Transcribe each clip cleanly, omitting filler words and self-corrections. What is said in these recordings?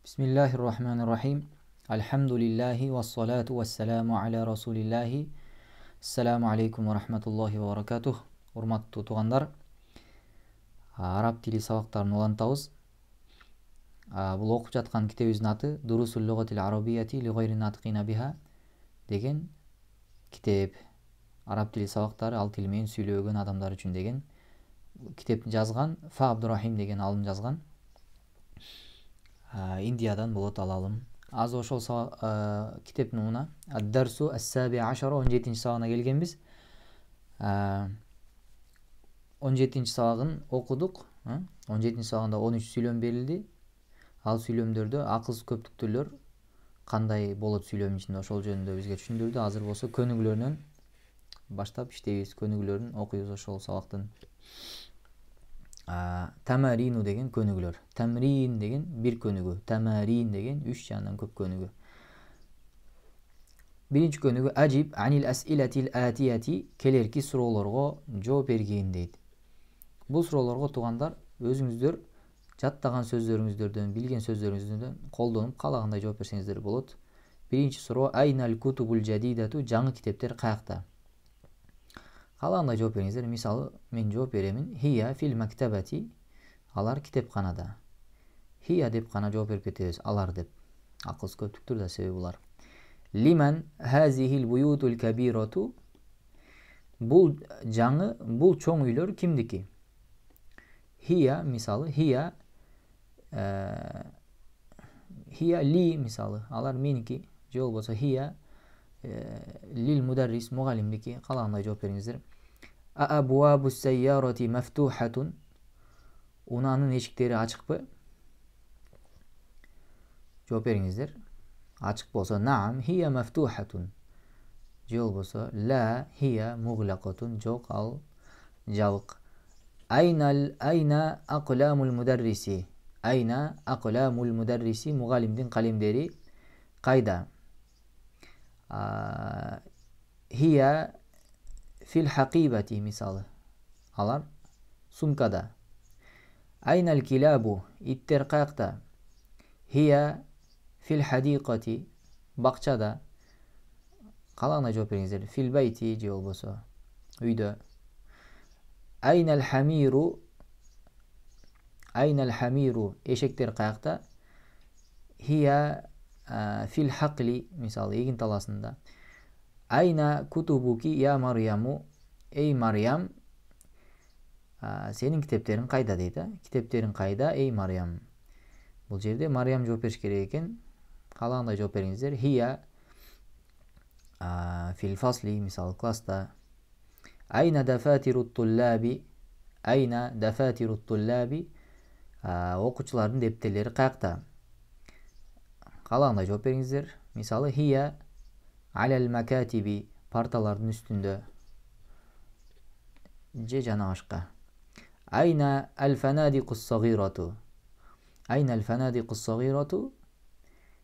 Bismillahirrahmanirrahim. Elhamdülillahi ve salatu ve selamu ala Rasulillahi. Assalamu alaikum ve rahmatullahi ve barakatuh. Урматтуу туугандар, араб тили сабактарын улантабыз. Бул окуп жаткан китебибиздин аты Дурусул лугатил арабияти ли гайри натқина биха деген китеп. Араб тили сабактары ал тил менен сүйлөбөгөн адамдар үчүн деген китепти жазган Фа Абдурахим деген алым жазган. Индиядан болот ал алым. Азыр ошол китептин мына Ад-Дарсу ас-Саби ашара 17-ci сабагына келгенбиз. 17-ci сабагын окудук. 17-ci сабагында 13 сүйлөм берилди. Ал сүйлөмдөрдө акылсыз көптүктүүлөр кандай болот сүйлөм ичинде ошол жөнүндө бизге түшүндүрдү. Азыр болсо көнүгүүлөрүнөн баштап иштейбиз. Көнүгүүлөрүн окуйбуз ошол сабактын. Тамарину деген көнүгүүлөр. Тамрин деген бир көнүгүү. Тамарин деген 3 жандан көп көнүгүү. Биринчи көнүгүү ажиб анил асилатил атияти, келерки суроолорго жооп бергин дейт. Бул суроолорго туугандар өзүңүздөр жаттаган сөздөрүңүздөрдөн, билген сөздөрүңүздөн колдонуп каалагандай жооп берсеңиздер болот. Биринчи суроо айнал кутубул жадидату, жаңы китептер каякта? Каалагандай жооп бериңиздер. Мисалы, мен жооп беремин. Хия фил мактабати, алар китепканада. Хия деп гана жооп берип кетебиз, алар деп. Акылсыз көптүктүр да себеби булар. Лиман хазихил буютул кабирату, бул жаңы, бул чоң үйлөр кимдики? Хия, мисалы, хия ли, мисалы, алар меники, же болбосо хия лил мударрис, мугалимдики. Каалагандай жооп бериңиздер. Абуабус сайярати мафтухатун, унаанын эшиктери ачыкпы? Жооп бериңиздер. Ачык болсо наам хия мафтухатун, же болбосо ла хия муглакатун, жок ал жабык. Айна акламул мударриси, айна акламул мударриси, мугалимдин калемдери кайда? Хия фил хакибати, мисалы, алар сумкада. Айнал килабу, иттер каякта? Хия фил хадиқати, бакчада. Каалагандай жооп бериңиздер. Фил байти, же болбосо үйдө. Айнал хамиру, эшектер каякта? Хия фил хакли, мисалы, эгин таласында. Айна кутубуки я Марьяму, эй Марьям, сенин китептериң кайда дейт. Китептериң кайда, эй Марьям? Бул жерде Марьям жооп бериш керек экен. Каалагандай жооп бериңиздер. Хия фил фасли, мисалы, класста. Айна дафатирут туллаби, айна дафатирут туллаби, окуучулардын дептерлери каякта? Каалагандай жооп бериңиздер. Мисалы, хия алал макатиби, парталардын үстүндө, же жана башка. Айна ал фанадикус сагирату, айна ал фанадикус сагирату,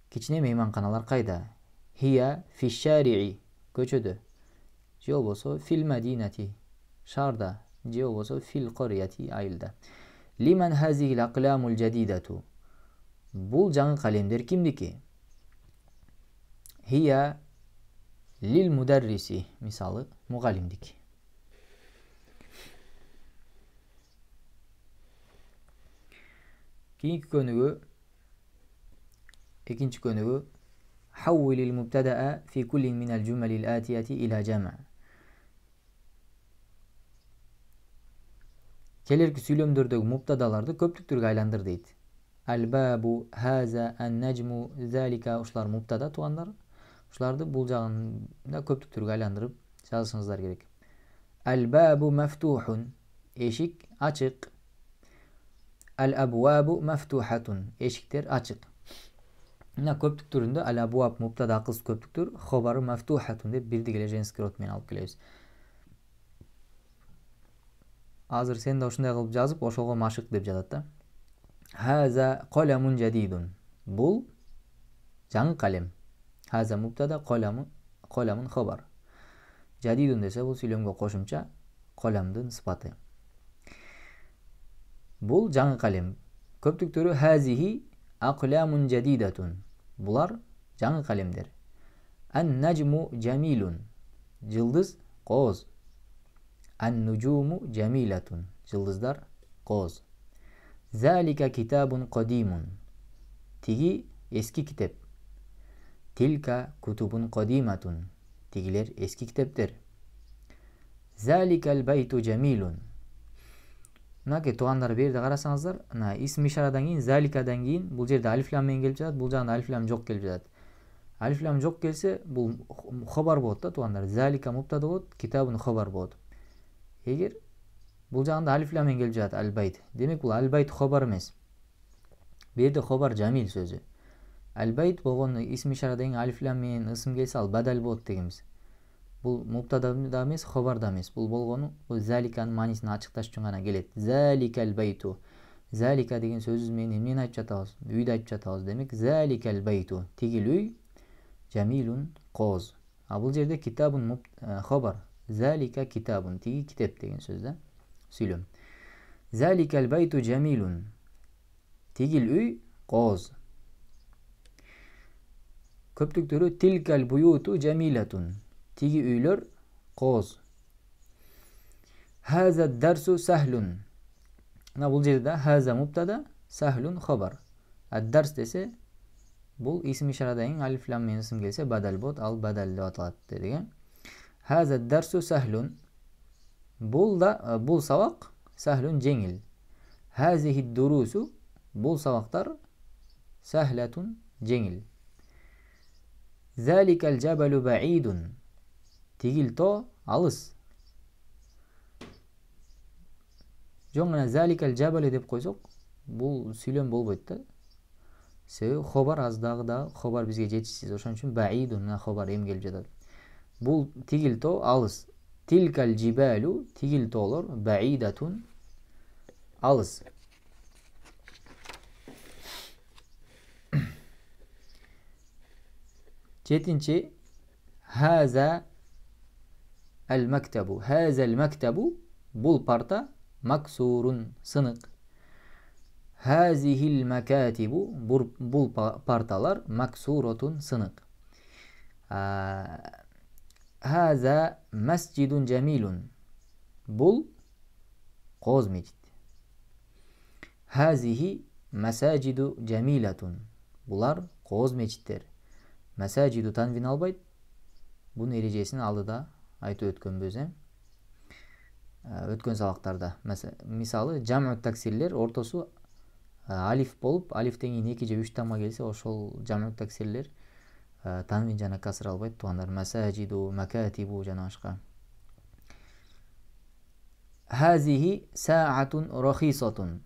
кичине мейманканалар кайда? Хия фиш шари'i, көчөдө, же болбосо фил мадинати, шаарда, же болбосо фил корияти, айылда. Лиман хазихил акламул жадидату, бул жаңы калемдер кимдики? Хия лил мударриси, мисалы, мугалимдики. Кийинки көнүгүү, экинчи көнүгүү хаввилил мубтадаа фи куллин минал жумалил атияти иля жама. Келерки сүйлөмдөрдөгү мубтадаларды көптүктүргө айландыр дейт. Албабу, хаза, ан-наджму, залика, ушулар мубтада туугандар. Ушуларды бул жагында көптүктүргө айландырып жазышыңыздар керек. Албабу мафтухун, эшик ачык. Ал-абуабу мафтухатун, эшиктер ачык. Мына көптүктүрүндө ал-абуаб мубтада акылсыз көптүктүр, хобары мафтухатун деп бирдик эле женский род менен алып келебиз. Азыр сен да ушундай кылып жазып, ошого машык деп жатат да. Хаза каламун жадидун, бул жаңы калем. Хаза мубтада, каламун хобар. Жадидун десе бул сүйлөмгө кошумча каламдын сыпаты. Бул жаңы калем. Көптүктөрү хазихи Aqlamun jadidatun. Bular жаңы kalемler. An-najmu jamilun. Yıldız qoz. An-nujumu jamilatun. Yıldızlar qoz. Zalika kitabun qadimun. Tigi eski kitap. Tilka kutubun qadimatun. Tigiler eski kitaptır. Zalikal baytu jamilun. Мынаке туугандар берде карасаңыздар, мына исми ишарадан кийин заликадан кийин бул жерде алиф лам менен келип жатат, бул жагында алиф лам жок келип жатат. Алиф лам жок келсе бул хабар болот да туугандар. Залика мубтада болот, китабун хабар болот. Эгер бул жагында алиф лам менен келип жатат аль-байт, демек бул аль-байт хабар эмес. Бу жерде хабар жамил сөзү. Аль-байт болгон исми ишарадан кийин алиф лам менен ысым келсе ал бадал болот дегенбиз. Бул муптада да эмес, хабар да эмес. Бул болгону бул заликанын маанисин ачыкташ үчүн гана келет. Заликал байту. Залика деген сөзүбүз менен эмнени айтып жатабыз? Үйдү айтып жатабыз. Демек заликал байту. Тигил үй жамилун коз. А бул жерде китабун хабар. Залика китабун. Тиги китеп деген сөз да. Сүйлөм. Заликал байту жамилун. Тигил үй коз. Көптүктөрү тилкал буюту жамилатун. Tigi üylör qoz. Haza dersu sahlun. Bul жерде haza mubtada, sahlun xabar. Ad-ders dese bul ismi işaradan kийин alif lam менен ысым келсе badal болот, ал badal деп аталат деген. Haza dersu sahlun. Bul сабак sahlun жеңил. Hazihi durusu. Bul sabaktар sahlatun жеңил. Zalikal jabalu ba'idun. Тигил то алыс. Жоңгана заликал жабали деп койсок, бул сүйлөм болбойт да. Себеби хабар аздагы хабар бизге жетишсиз. Ошон үчүн баидун хабар эми келип жатат. Бул тигил то алыс. Тилкал жибалу тигил тоолор баидатун алыс. Жетинчи хаза al-maktabu. Hazal maktabu. Bul parta maksurun sınık. Hazihil makatibu. Bul partalar maksurotun sınık. Haza masjidun jamilun. Bul qoz mecid. Hazihi masajidu jamilatun. Bular qoz mecitler. Masajidu tanvin albayt. Bunun erejesini aldıda айтып өткөнбүз. Өткөн сабактарда. Мисалы жам'у таксирлер ортосу алиф болуп, алифтен кийин 2 же 3 тамга келсе, ошол жам'у таксирлер танвин жана касыр албайт туугандар. Масажиду, макатибу жана башка. Хазихи саатун рахисатун.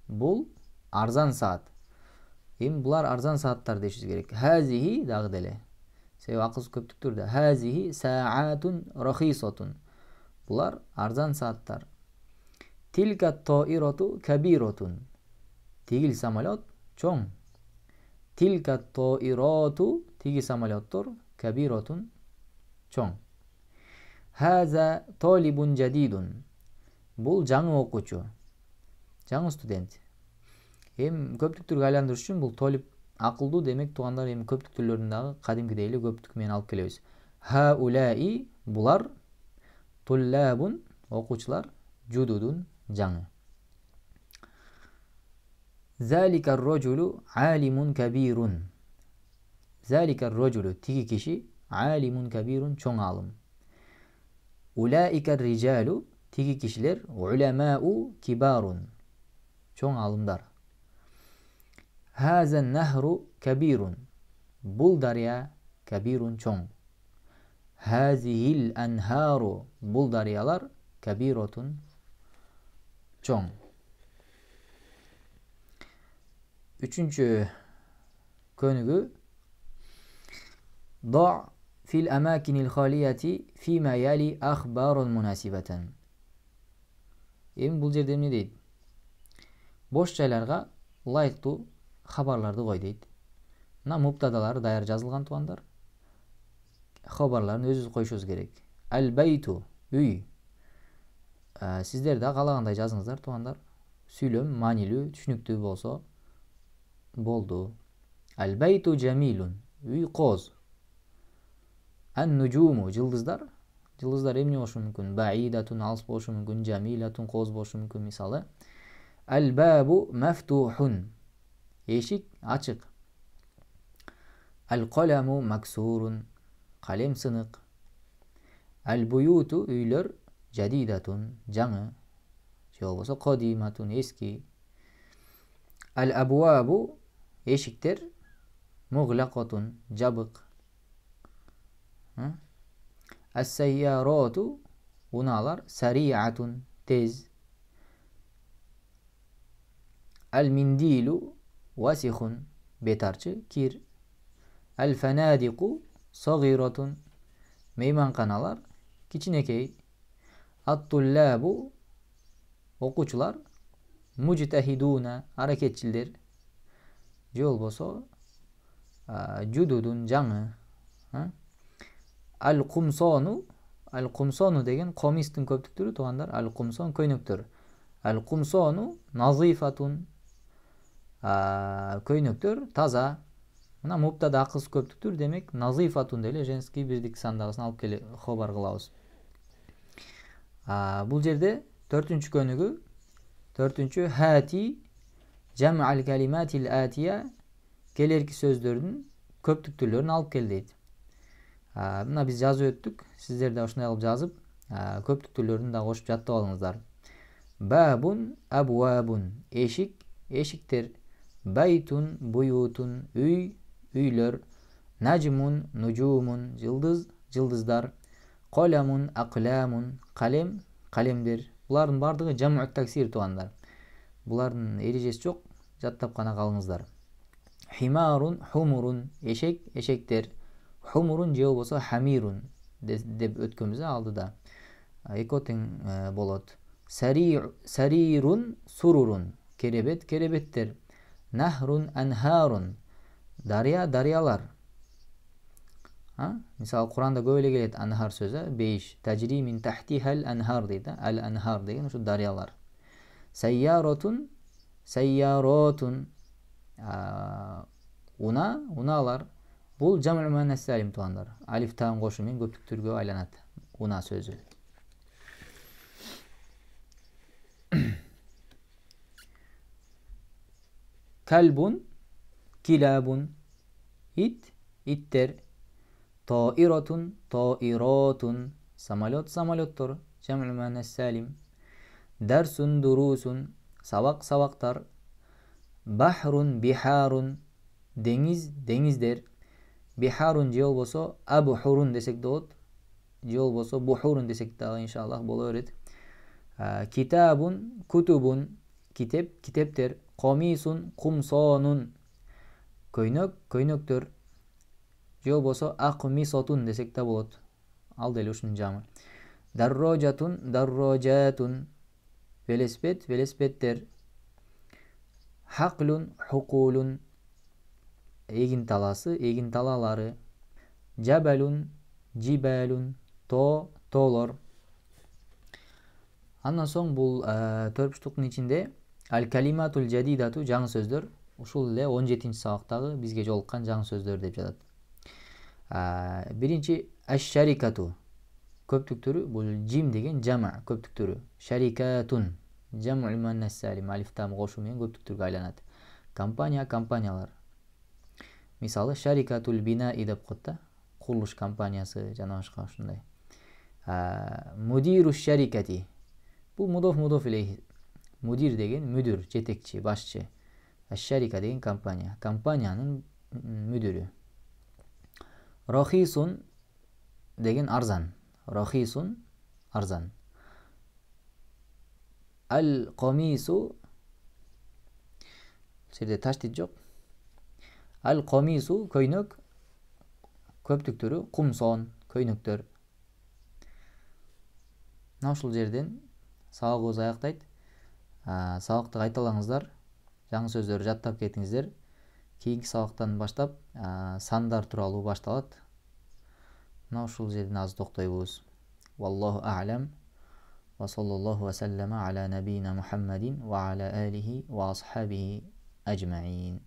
Бул арзан саат. Эми булар арзан сааттар дешиз керек. Хазихи дагы деле. Себеби акылсыз көптүктүрдө. Хазихи саатун рахисатун. Булар арзан сааттар. Тилка тоироту кабиротун. Тигил самолет чоң. Тилка тоироту тиги самолеттор кабиротун чоң. Хаза толибун жадидун. Бул жаңы окуучу. Жаңы студент. Эми көптүктүргө айландырыш үчүн бул толип акылдуу демек туугандар эми көптүктүрлөрүн дагы кадимкидей эле көптүк менен алып келебиз. Хаулаи булар туллабун окуучулар жудудун жаңы. Заликар роджулу алимун кабирун. Заликар роджулу тиги киши алимун кабирун чоң алым. Улаикар риджалу тиги кишилер уламау кибарун чоң алымдар. Хазан нахру кабирун. Бул дария кабирун чоң. Хазихил анхару. Бул дарыялар кабиротун чоң. Üçüncü könügü Da' fil amakinil khaliyati fima yali akhbarun munasibatan. Emin bul жерде эмне дейт? Бош жайларга ылайыктуу хабарларды кой дейт. Мына муптадалары даяр жазылган туугандар. Хабарларын өзүбүз коюшубуз керек. Ал-байту үй. Сиздер да каалагандай жазыңыздар туугандар. Сүйлөм маанилүү, түшүнүктүү болсо Boldu. El beytu cemilun. Uy qoz. En nucumu. Yıldızlar. Yıldızlar emne oluşu mümkün. Ba'idatun alыс boluşu mümkün. Cemilatun qoz boluşu mümkün misalı. El babu meftuhun. Eşik açık. El kalemu maksurun. Kalem sınık. El buyutu üyler cedidatun. Canı. Şey olsa kadimatun eski. El abwabu eşiktir. Muğlaqatun cabık. Es seyyaratu unalar sari'atun tez. El mindilu vasihun betarçı kir. El fenadiku sagiratun meymankanalar kiçinekey. At-tullabu okuçular muctehiduna hareketçiler. Yol boso cududun canı. Al-kumsonu al-kumsonu degen komistin köptüktürü tuğanlar. Al-kumson köynüktür. Al-kumsonu nazifatun köynüktür taza. Buna mubtada kız köptüktür demek nazifatun dele jenski birdik sandalısını alıp kele xobar kılabız. Bu yerde dörtüncü köynügü dörtüncü hati cem'al kelimatil atiye gelerki sözlerin köptüktürlerini alıp gel deydi. Buna biz yazı öttük. Sizler de hoşuna alıp yazıp köptüktürlerini de koşup jattı alыңızдар. Babun abwabun eşik eşiktir. Beytun buyutun üy üyler. Necmun nucumun yıldız yıldızlar. Kalemun aklamun kalem kalemdir. Buların bardığı cem'u taksir tuğanlar. Buların ericesi çok. Jattap kana kalыңızдар. Himarun humurun eşek eşektir. Humurun cevabı bolsa hamirun deb ötkümüzü aldı da. Ekoten bolot. Sarirun sururun kerebet kerebettir. Nahrun enharun darya daryalar. Misal Kur'an'da böyle gelir enhar sözü 5. Tecri min tahtihel enhar deydi. El enhar deyin şu daryalar. Seyyaratun seyyaratun unalar. Bul cem'u muannes salim tuğanlar. Alif ta'nın koşumun köpüktürgü aylanat. Una sözü. Kalbun kilabun ittir. Tairatun tairatun samalot samalottur. Cem'u muannes salim. Dersun durusun savak savaktar. Bahrun biharun deniz denizdir. Biharun cevap olsa abhurun desek de ot. Cevap olsa buhurun desek de inşallah bol öğret. Kitabun kutubun kitaptır. Komisun kumsonun köynöktür. Cevap olsa akmisotun desek de bolot. Al deli uşun camı. Darrocatun darrocatun velespet velespettir. Haklun hukulun egin talası egin talaları. Cebelun cibelun to'lar. Andan soň bul törpüştüktün içinde al kalimatul jadidatu жаңы сөздөр. Ушул эле 17-сабактагы бизге жолуккан жаңы сөздөр деп жатат. Биринчи аш-шарикату көптүктүрү бул жим деген жама көптүктүрү. Шарикатун жам'ул муаннас салим алиф там кошуу менен көптүктүргө айланат. Компания компаниялар. Мисалы шарикатул бина деп коет да. Курулуш компаниясы жана башка ушундай. Мудиру шарикати. Бул мудоф илейхи. Мудир деген мүдүр, жетекчи, башчы. Аш-шарика деген компания. Компаниянын мүдүрү. Рахисун деген арзан. Рахисун арзан. Ал-камису жерде таштит жок. Ал-камису көйнөк көптүктөрү кумсон көйнөктөр. Мына ушул жерден сабагыбыз аяктайт. Сабакты кайталаңыздар. Жаңы сөздөрдү жаттап кетиңиздер. Кийинки сабактан баштап сандар тууралуу башталат. Мына ушул жерден азыр токтойбуз. Валлаху а'лам. Ва саллаллаху ва саллама аля набийина Мухаммадин ва аля алихи ва асхабихи ajma'in.